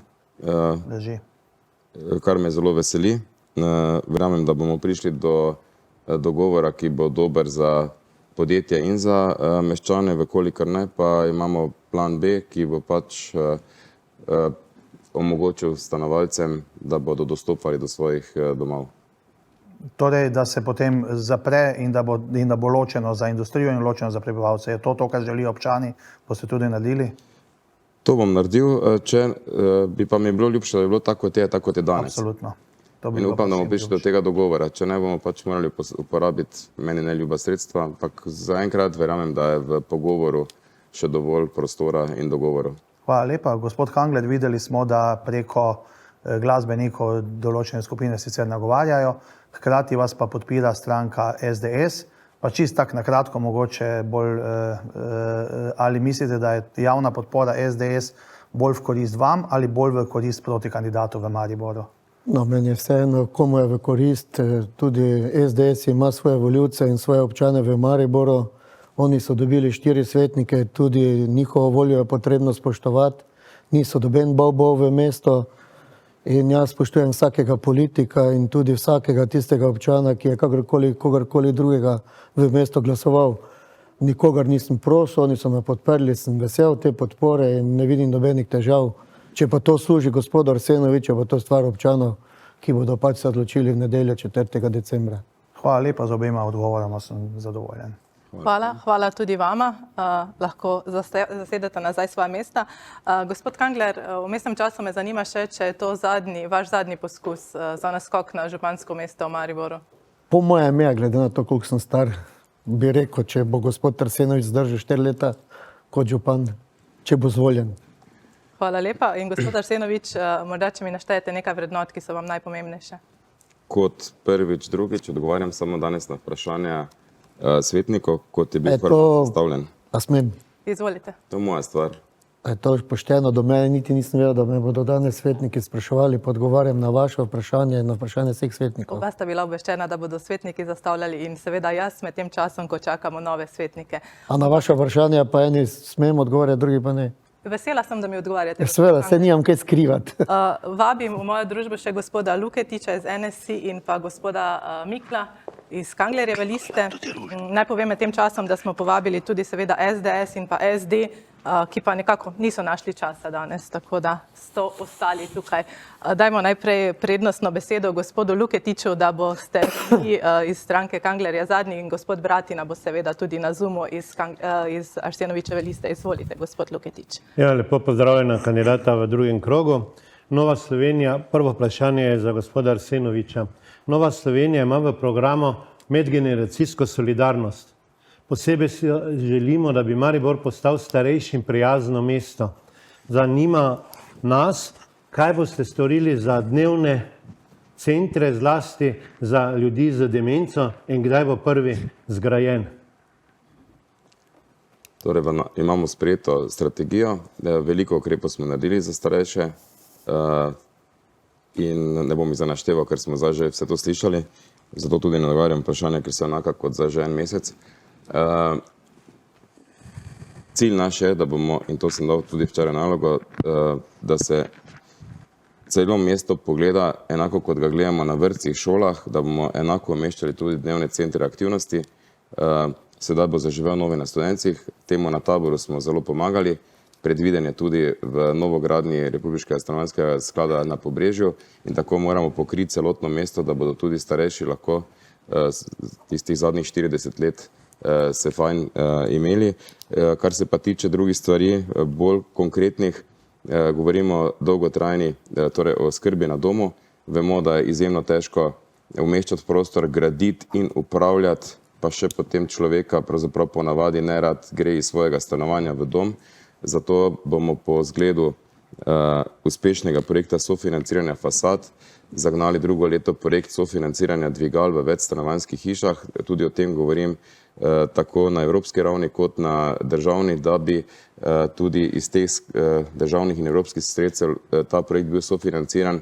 I: Drži.
B: Kar me zelo veseli. Verjamem, da bomo prišli do dogovora, ki bo dober za podjetje in za meščane, vekolikor ne, pa imamo plan B, ki bo pač omogočil stanovalcem, da bodo dostopali do svojih domov.
I: Torej, da se potem zapre in da bo ločeno za industrijo in ločeno za prebivalce. Je to, kar želijo občani, boste tudi naredili?
B: To bom naredil, če bi pa mi bilo ljubše, da je bilo tako kot je danes.
I: Absolutno.
B: In upam, da bomo prišli do tega dogovora. Če ne, bomo pač morali uporabiti meni neljuba sredstva, ampak zaenkrat verjamem, da je v pogovoru še dovolj prostora in dogovorov.
I: Hvala lepa. Gospod Kangler, videli smo, da preko glasbenikov določene skupine sicer nagovarjajo, hkrati vas pa podpira stranka SDS. Pa čist tak na kratko mogoče bolj, ali mislite, da je javna podpora SDS bolj v korist vam ali bolj v korist proti kandidatu v Mariboru?
C: No, meni je vseeno, komu je v korist, tudi SDS ima svoje voljivce in svoje občane v Mariboru. Oni so dobili 4 svetnike, tudi njihovo voljo je potrebno spoštovati. Niso doben bov v mesto In jaz spoštujem vsakega politika in tudi vsakega tistega občana, ki je kogarkoli drugega v mestu glasoval. Nikogar nisem prosil, oni so me podprli, sem vesel te podpore in ne vidim nobenih težav. Če pa to služi gospodu Arsenoviču, pa to stvar občanov, ki bodo pač se odločili v nedeljo 4. decembra.
I: Hvala lepa za obema odgovoroma, sem zadovoljen.
A: Hvala tudi vama. Lahko zasedete nazaj svoja mesta. Gospod Kangler, v mestnem času me zanima še, če je to vaš zadnji poskus za naskok na župansko mesto v Mariboru.
C: Po mojem je, glede na to, koliko sem star, bi rekel, če bo gospod Arsenovič zdržal 4 leta kot župan, če bo zvoljen.
A: Hvala lepa. In gospod Arsenovič, morda če mi naštejete nekaj vrednot, ki so vam najpomembnejše.
B: Kot prvič, drugič, odgovarjam samo danes na vprašanja svetnikov, kot je bil prvo postavljen.
C: A smem?
A: Izvolite.
B: To je moja stvar.
C: Je to pošteno do mene, niti nisem vedel, da me bodo danes svetniki spraševali, pa odgovarjam na vaše vprašanje in na vprašanje vseh svetnikov.
A: Oba sta bila obveščena, da bodo svetniki zastavljali in seveda jaz med tem časom, ko čakamo nove svetnike.
C: A na vaše vprašanje pa eni smem odgovarjati, drugi pa ne?
A: Vesela sem, da mi odgovarjate.
C: Seveda, se nimam kaj skrivati.
A: Vabim v mojo družbo še gospoda Luketiča iz NSI in pa gospoda Mikla iz Kanglerjeve liste. Naj povem med tem časom, da smo povabili tudi seveda SDS in pa SD, ki pa nekako niso našli časa danes, tako da so ostali tukaj. Dajmo najprej prednostno besedo gospodu Luketiču, da boste vi iz stranke Kanglerja zadnji in gospod Bratina bo seveda tudi na Zoomu iz Arsenovičeve liste. Izvolite, gospod Luketič.
J: Ja, lepo pozdravljena kandidata v drugem krogu. Nova Slovenija, prvo vprašanje je za gospoda Arsenoviča. Nova Slovenija ima v programu medgeneracijsko solidarnost. Posebej si želimo, da bi Maribor postal starejši in prijazno mesto. Zanima nas, kaj boste storili za dnevne centre, zlasti za ljudi z demenco in kdaj bo prvi zgrajen.
B: Torej, imamo sprejeto strategijo, veliko ukrepov smo naredili za starejše in ne bom jih zdaj našteval, ker smo zdaj že vse to slišali, zato tudi ne odgovarjam vprašanja, ker so enaka kot zdaj že en mesec. Cilj naš je, da bomo, in to sem dal tudi včeraj nalogo, da se celo mesto pogleda enako, kot ga gledamo na vrtcih, šolah, da bomo enako umeščali tudi dnevne centre aktivnosti. Sedaj bo zaživel novi na Studencih, temu na Taboru smo zelo pomagali, predviden je tudi v novogradnji Republiškega stanovanjskega sklada na Pobrežju in tako moramo pokriti celotno mesto, da bodo tudi starejši lahko tistih zadnjih 40 let se fajn imeli. Kar se pa tiče drugih stvari, bolj konkretnih, govorimo dolgotrajni, torej o skrbi na domu. Vemo, da je izjemno težko umeščati prostor, graditi in upravljati, pa še potem človeka pravzaprav ponavadi nerad gre iz svojega stanovanja v dom. Zato bomo po zgledu uspešnega projekta sofinanciranja fasad zagnali drugo leto projekt sofinanciranja dvigal v večstanovanjskih hišah. Tudi o tem govorim tako na evropski ravni kot na državni, da bi tudi iz teh državnih in evropskih sredstev ta projekt bil sofinanciran.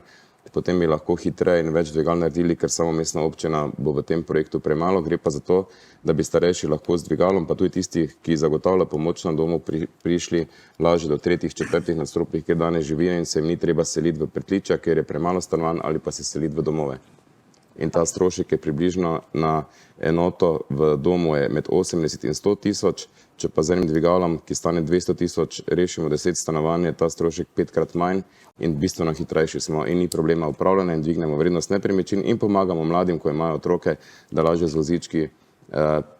B: Potem bi lahko hitreje in več dvigal naredili, ker samo mestna občina bo v tem projektu premalo. Gre pa za to, da bi starejši lahko z dvigalom, pa tudi tisti, ki zagotavlja pomoč na domu, prišli lažje do 3., 4. nadstropjih, kjer danes živijo in se jim ni treba seliti v pritličja, ker je premalo stanovanj, ali pa se seliti v domove. In ta strošek je približno na enoto v domu je med 80 in 100 tisoč. Če pa z enim dvigalom, ki stane 200 tisoč, rešimo 10 stanovanj, je ta strošek 5-krat manj in bistveno hitrejši smo in ni problema upravljanja in dvignemo vrednost nepremičnin in pomagamo mladim, ko imajo otroke, da lažje z vozički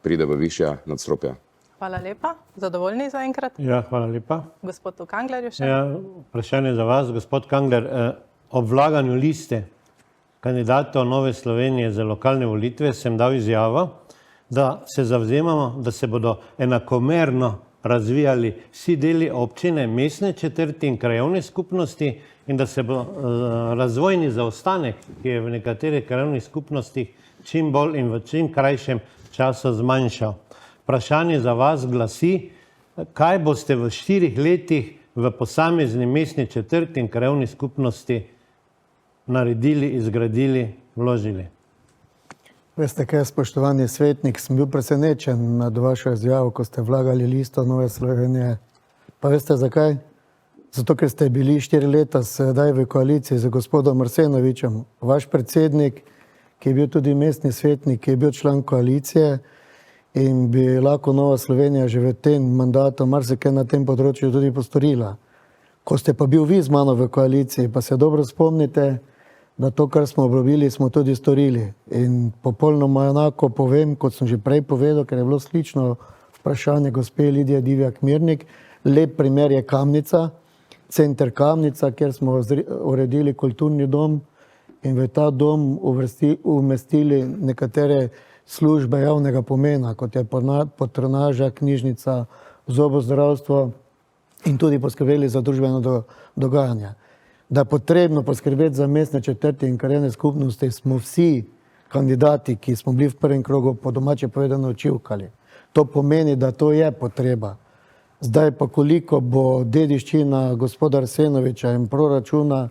B: pride v višja nadstropja.
A: Hvala lepa. Zadovoljni zaenkrat?
J: Ja, hvala lepa.
A: Gospodu Kanglerju še?
J: Ja, vprašanje za vas, gospod Kangler. Ob vlaganju liste kandidatov Nove Slovenije za lokalne volitve sem dal izjavo, da se zavzemamo, da se bodo enakomerno razvijali vsi deli občine, mestne četrti in krajevne skupnosti in da se bo razvojni zaostanek, ki je v nekaterih krajevnih skupnostih čim bolj in v čim krajšem času zmanjšal. Vprašanje za vas glasi, kaj boste v 4 letih v posamezni mestni četrti in krajevni skupnosti naredili, izgradili, vložili?
C: Veste kaj, spoštovani svetnik, sem bil presenečen nad vašo izjavo, ko ste vlagali listo Nove Slovenije. Pa veste zakaj? zato ker ste bili 4 leta sedaj v koaliciji z gospodom Arsenovičem. Vaš predsednik, ki je bil tudi mestni svetnik, ki je bil član koalicije in bi lahko Nova Slovenija že v tem mandatu marsikaj na tem področju tudi postorila. Ko ste pa bil vi z mano v koaliciji, pa se dobro spomnite, da to, kar smo obljubili, smo tudi storili. In popolnoma enako povem, kot sem že prej povedal, ker je bilo slično vprašanje gospe Lidije Divjak-Mirnik. Lep primer je Kamnica, center Kamnica, kjer smo uredili kulturni dom in v ta dom umestili nekatere službe javnega pomena, kot je patronaža, knjižnica, zobozdravstvo in tudi poskrbeli za družbeno dogajanje. Da je potrebno poskrbeti za mestne četrti in krajevne skupnosti, smo vsi kandidati, ki smo bili v prvem krogu, po domače povedano, čivkali. To pomeni, da to je potreba. Zdaj pa koliko bo dediščina gospoda Arsenoviča in proračuna,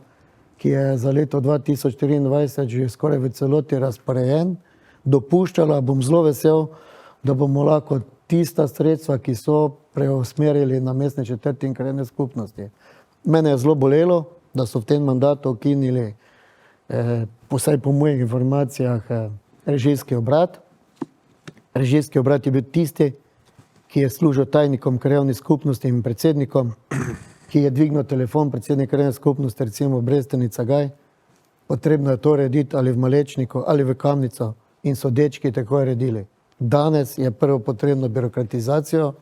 C: ki je za leto 2024 že skoraj v celoti razporejen, dopuščala, bom zelo vesel, da bomo lahko tista sredstva, ki so preusmerili na mestne četrti in krajevne skupnosti. Mene je zelo bolelo, da so v tem mandatu ukinili, vsaj po mojih informacijah, režijski obrat. Režijski obrat je bil tisti, ki je služil tajnikom krajevnih skupnosti in predsednikom, ki je dvignil telefon predsednik krajevne skupnosti, recimo Brestenica Gaj. Potrebno je to rediti ali v Malečniku ali v Kamnico in so dečki tako redili. Danes je prvo potrebno birokratizacijo,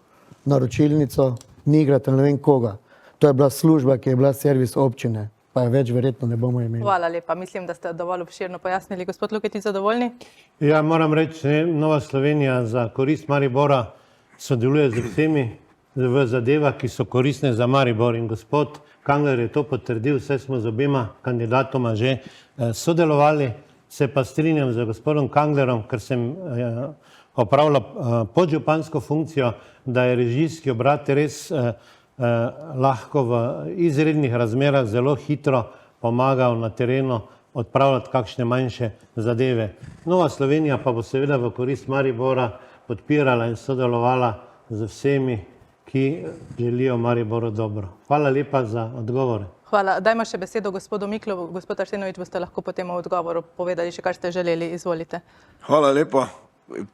C: naročilnico, ni igrati ne vem koga. To je bila služba, ki je bila servis občine, pa je več verjetno ne bomo imeli.
A: Hvala lepa. Mislim, da ste dovolj obširno pojasnili. Gospod Luketič, zadovoljni?
J: Ja, moram reči, Nova Slovenija za korist Maribora sodeluje z vsemi v zadevah, ki so koristne za Maribor. In gospod Kangler je to potrdil, vse smo z obema kandidatoma že sodelovali. Se pa strinjam z gospodom Kanglerom, ker sem opravljal podžupansko funkcijo, da je režijski obrat res lahko v izrednih razmerah zelo hitro pomagal na terenu odpravljati kakšne manjše zadeve. Nova Slovenija pa bo seveda v korist Maribora podpirala in sodelovala z vsemi, ki želijo Mariboru dobro. Hvala lepa za odgovore.
A: Hvala. Dajmo še besedo gospodu Miklovu. Gospod Arsenovič, boste lahko potem v odgovoru povedali še, kar ste želeli. Izvolite.
K: Hvala lepa.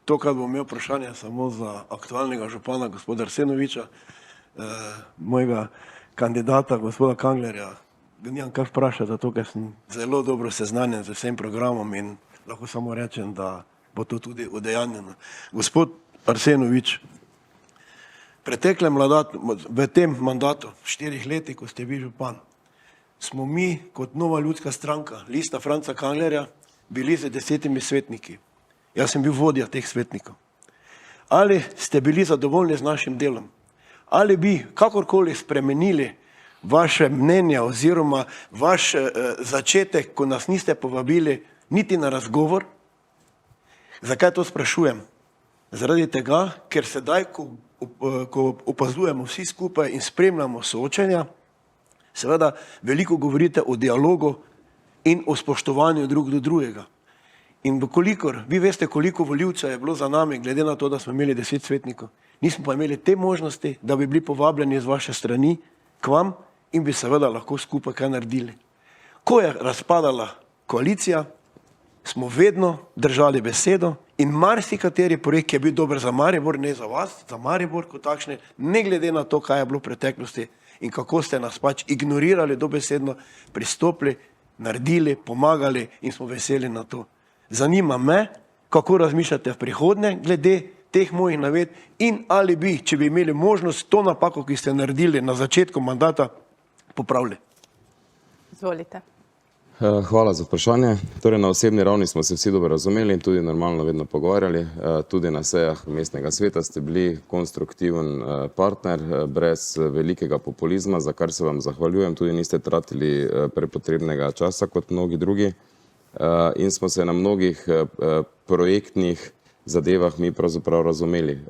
K: Tokrat bom imel vprašanje samo za aktualnega župana gospoda Arsenoviča, mojega kandidata, gospoda Kanglerja. Nimam kaj vprašati, zato ker sem zelo dobro seznanjen z vsem programom in lahko samo rečem, da bo to tudi udejanjeno. Gospod Arsenovič, v tem mandatu, 4 letih, ko ste bili župan, smo mi kot Nova ljudska stranka, lista Franca Kanglerja, bili z 10 svetniki. Jaz sem bil vodja teh svetnikov. Ali ste bili zadovoljni z našim delom? Ali bi kakorkoli spremenili vaše mnenje oziroma vaš začetek, ko nas niste povabili niti na razgovor? Zakaj to sprašujem? Zaradi tega, ker sedaj, ko opazujemo vsi skupaj in spremljamo soočenja, seveda veliko govorite o dialogu in o spoštovanju drug do drugega. In vkolikor, vi veste, koliko volivcev je bilo za nami, glede na to, da smo imeli 10 svetnikov, nismo pa imeli te možnosti, da bi bili povabljeni z vaše strani k vam in bi seveda lahko skupaj kaj naredili. Ko je razpadala koalicija, smo vedno držali besedo in marsikateri projekt, ki je bil dober za Maribor, ne za vas, za Maribor kot takšne, ne glede na to, kaj je bilo v preteklosti in kako ste nas pač ignorirali dobesedno, pristopili, naredili, pomagali in smo veseli na to. Zanima me, kako razmišljate v prihodnje glede teh mojih navedb in ali bi, če bi imeli možnost, to napako, ki ste naredili na začetku mandata, popravili.
A: Izvolite.
B: Hvala za vprašanje. Torej, na osebni ravni smo se vsi dobro razumeli in tudi normalno vedno pogovarjali. Tudi na sejah mestnega sveta ste bili konstruktiven partner, brez velikega populizma, za kar se vam zahvaljujem. Tudi niste tratili prepotrebnega časa kot mnogi drugi. In smo se na mnogih projektnih zadevah mi pravzaprav razumeli,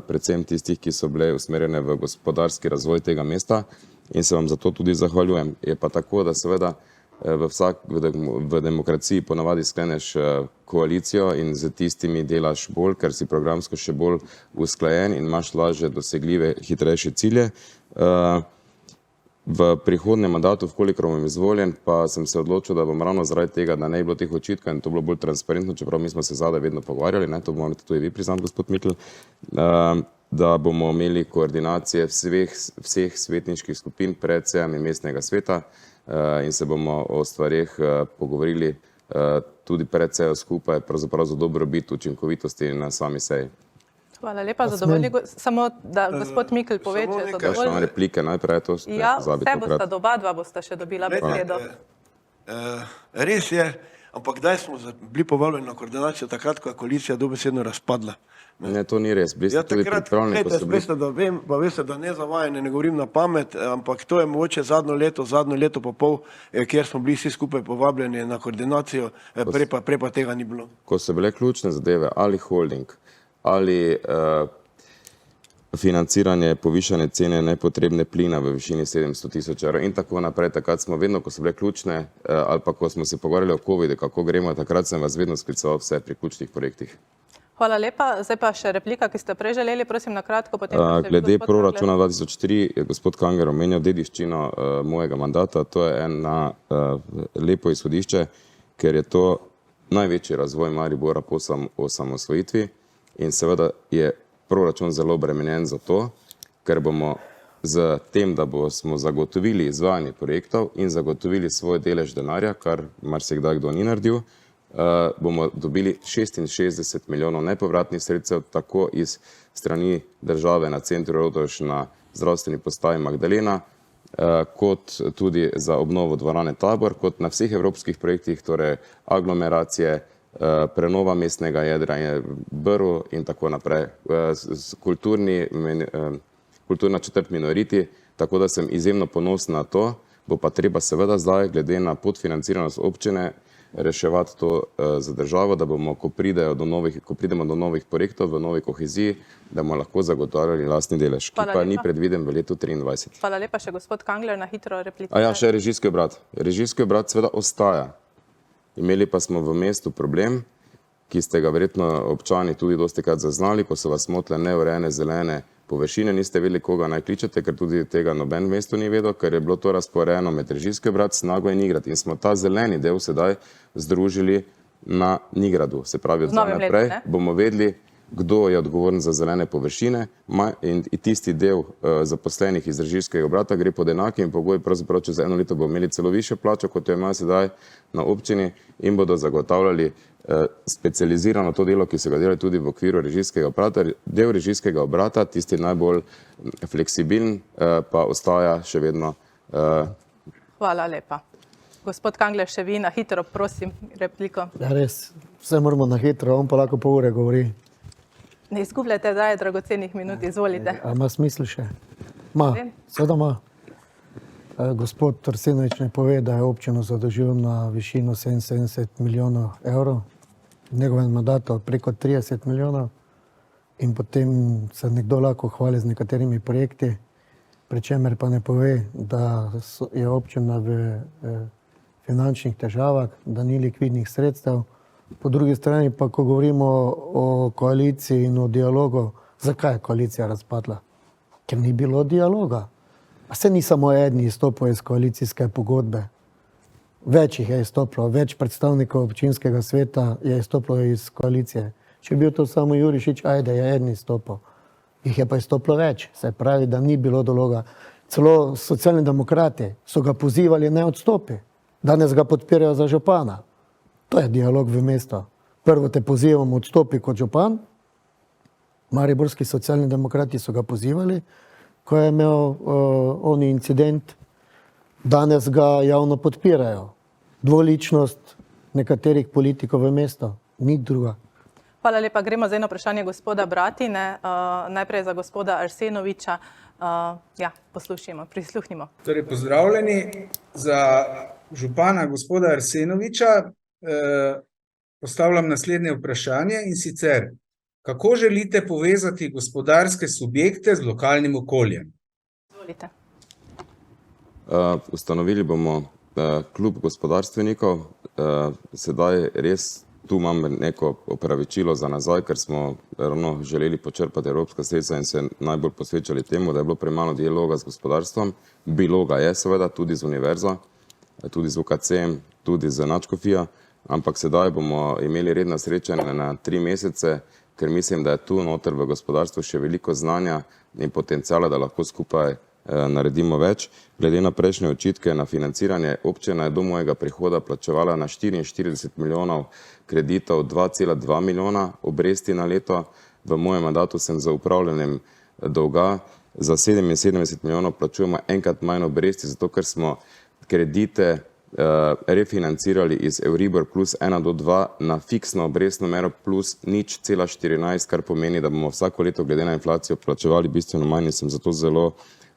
B: predvsem tistih, ki so bile usmerjene v gospodarski razvoj tega mesta in se vam za to tudi zahvaljujem. Je pa tako, da seveda v demokraciji ponavadi skleneš koalicijo in z tistimi delaš bolj, ker si programsko še bolj usklajen in imaš lažje dosegljive, hitrejše cilje. V prihodnjem mandatu, vkolikor bom izvoljen, pa sem se odločil, da bom ravno zaradi tega, da ne bi bilo teh očitkov in to bilo bolj transparentno, čeprav mi smo se zadaj vedno pogovarjali, ne, to morate tudi vi priznati, gospod Mikl, da bomo imeli koordinacije vseh svetniških skupin pred sejami mestnega sveta in se bomo o stvareh pogovorili tudi pred sejo skupaj, pravzaprav za dobrobit učinkovitosti na sami seji.
A: Hvala lepa, zadovoljni. Samo da gospod Mikl pove, če je zadovoljni.
B: Kakšne replike najprej, to ste pozabili
A: Vse
B: tokrat.
A: bosta, oba dva bosta še dobila besedo.
K: Res je, ampak kdaj smo bili povabljeni na koordinacijo takrat, ko je koalicija dobesedno razpadla?
B: Ne, to ni res. Bili ste tudi pripravljeni, ko so bili.
K: Veste, da vem, pa veste, da ne zavajanje, ne govorim na pamet, ampak to je mogoče zadnjo leto pa pol, kjer smo bili vsi skupaj povabljeni na koordinacijo, prej pa tega ni bilo.
B: Ko so bile ključne zadeve, ali holding, ali financiranje povišane cene nepotrebne plina v višini 700 tisoč evrov in tako naprej. Takrat smo vedno, ko so bile ključne, ali pa ko smo se pogovarjali o COVID-u, kako gremo, takrat sem vas vedno skliceval vse pri ključnih projektih.
A: Hvala lepa. Zdaj pa še replika, ki ste prej želeli, prosim na kratko.
B: Glede proračuna 2003 je gospod Kangler omenjal dediščino mojega mandata. To je ena lepo izhodišče, ker je to največji razvoj Maribora po osamosvojitvi. In seveda je proračun zelo obremenjen za to, ker bomo z tem, da smo zagotovili izvajanje projektov in zagotovili svoj delež denarja, kar marsikdaj kdo ni naredil, bomo dobili 66 milijonov nepovratnih sredstev, tako iz strani države na centru Rotovž na zdravstveni postaji Magdalena, kot tudi za obnovo dvorane Tabor, kot na vseh evropskih projektih, torej aglomeracije, prenova mestnega jedra, Brv in tako naprej, kulturna četrt Minoriti, tako da sem izjemno ponosen na to, bo pa treba seveda zdaj, glede na podfinanciranost občine, reševati to za državo, da bomo, ko pridemo do novih projektov v novi koheziji, da bomo lahko zagotavljali lastni delež, ki pa ni predviden v letu 2023.
A: Hvala lepa, še gospod Kangler, na hitro replika.
B: Še režijski obrat. Režijski obrat seveda ostaja. Imeli pa smo v mestu problem, ki ste ga verjetno občani tudi dostikrat zaznali, ko so vas motile neurejene zelene površine, niste vedeli, koga naj kličete, ker tudi tega noben v mestu ni vedel, ker je bilo to razporejeno med režijski obrat, Snago in Nigrad. In smo ta zeleni del sedaj združili na Nigradu. Se pravi, od zdaj naprej bomo vedeli, kdo je odgovoren za zelene površine in tisti del zaposlenih iz režijskega obrata gre pod enakim pogoji, pravzaprav čez eno leto bomo imeli celo višjo plačo, kot jo imajo sedaj na občini in bodo zagotavljali specializirano to delo, ki so ga delali tudi v okviru režijskega obrata. Del režijskega obrata, tisti najbolj fleksibilen, pa ostaja še vedno.
A: Hvala lepa. Gospod Kangler, še vi na hitro, prosim, repliko.
C: Ja, res, vse moramo na hitro, on pa lahko pol ure govori.
A: Ne izgubljate zdaj dragocenih minut, izvolite.
C: A ima smisel še? Seveda ima. Gospod Arsenovič ne pove, da je občino zadolžil na višino 77 milijonov evrov, v njegovem mandatu preko 30 milijonov in potem se nekdo lahko hvali z nekaterimi projekti, pri čemer pa ne pove, da je občina v finančnih težavah, da ni likvidnih sredstev. Po drugi strani pa, ko govorimo o koaliciji in o dialogu, zakaj je koalicija razpadla? Ker ni bilo dialoga. A se ni samo edni izstopil iz koalicijske pogodbe. Več jih je izstopilo, več predstavnikov občinskega sveta je izstopilo iz koalicije. Če je bil to samo Jurišič, ajde, je edni izstopil. Jih je pa izstopilo več, se pravi, da ni bilo dialoga. Celo socialni demokrati so ga pozivali, ne odstopi. Danes ga podpirajo za župana. To je dialog v mestu. Prvo te pozivamo odstopi kot župan, mariborski socialni demokrati so ga pozivali, ko je imel oni incident, danes ga javno podpirajo. Dvoličnost nekaterih politikov v mestu, ni druga.
A: Hvala lepa. Gremo zdaj na vprašanje gospoda Bratine, najprej za gospoda Arsenoviča. Prisluhnimo.
L: Torej, pozdravljeni. Za župana gospoda Arsenoviča postavljam naslednje vprašanje in sicer, kako želite povezati gospodarske subjekte z lokalnim okoljem?
A: Izvolite.
B: Ustanovili bomo klub gospodarstvenikov, sedaj res Tu imam neko opravičilo za nazaj, ker smo ravno želeli počrpati evropska sredstva in se najbolj posvečali temu, da je bilo premalo dialoga z gospodarstvom. Bilo ga je seveda tudi z univerzo, tudi z UKC-em, tudi z Nadškofijo, ampak sedaj bomo imeli redna srečanja na 3 mesece, ker mislim, da je tu noter v gospodarstvu še veliko znanja in potencijala, da lahko skupaj naredimo več. Glede na prejšnje očitke na financiranje, občina je do mojega prihoda plačevala na 44 milijonov kreditov 2,2 milijona obresti na leto. V mojem mandatu sem za upravljanjem dolga za 77 milijonov plačujemo enkrat manj obresti, zato ker smo kredite refinancirali iz Euribor plus 1 do 2 na fiksno obrestno mero plus 0,14, kar pomeni, da bomo vsako leto glede na inflacijo plačevali bistveno manj in sem zato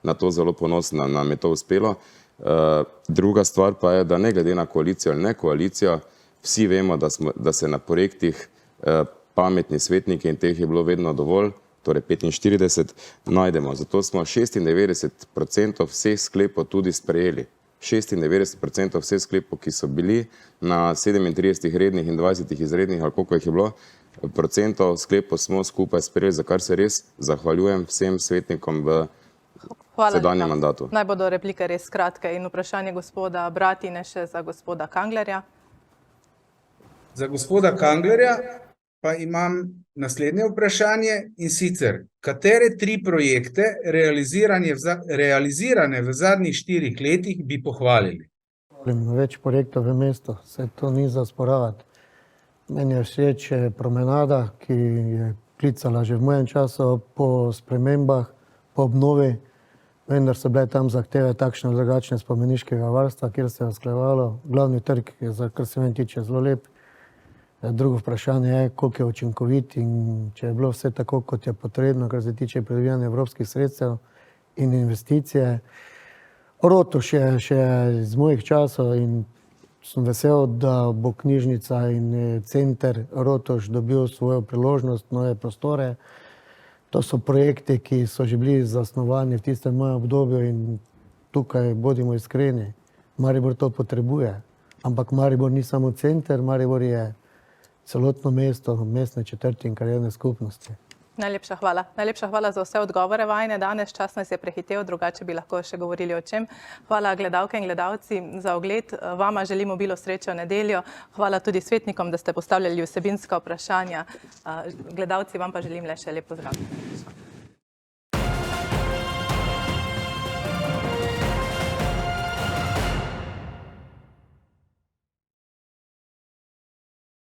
B: na to zelo ponosen, da nam je to uspelo. Druga stvar pa je, da ne glede na koalicijo ali ne koalicijo, vsi vemo, da se na projektih pametni svetniki, in teh je bilo vedno dovolj, torej 45, najdemo. Zato smo 96% vseh sklepov tudi sprejeli. 96% vseh sklepov, ki so bili na 37 rednih in 20 izrednih, ali koliko jih je bilo, procentov sklepov smo skupaj sprejeli, za kar se res zahvaljujem vsem svetnikom v sedanjem mandatu.
A: Naj bodo replike res kratke in vprašanje gospoda Bratine še za gospoda Kanglerja.
L: Za gospoda Kanglerja pa imam naslednje vprašanje in sicer, katere 3 projekte realizirane v zadnjih 4 letih bi pohvalili?
C: Več projektov v mestu, se to ni za sporavati. Meni je všeč promenada, ki je klicala že v mojem času po spremembah, po obnovi, vendar so bile tam zahteve takšne ali drugačne spomeniškega varstva, kjer se je usklajevalo. Glavni trg je, kar se meni tiče, zelo lep. Drugo vprašanje je, koliko je učinkovit in če je bilo vse tako, kot je potrebno, kar se tiče pridobivanja evropskih sredstev in investicije. Rotuš je še iz mojih časov in sem vesel, da bo knjižnica in center Rotuš dobil svojo priložnost, nove prostore. To so projekti, ki so že bili zasnovani v tistem mojem obdobju in tukaj bodimo iskreni. Maribor to potrebuje, ampak Maribor ni samo center, Maribor je celotno mesto, mestne četrti in krajevne skupnosti.
A: Najlepša hvala. Najlepša hvala za vse odgovore vajine danes. Čas nas je prehitev, drugače bi lahko še govorili o čem. Hvala gledalke in gledalci za ogled. Vama želimo obilo sreče v nedeljo. Hvala tudi svetnikom, da ste postavljali vsebinska vprašanja. Gledalci, vam pa želim le še lep pozdrav.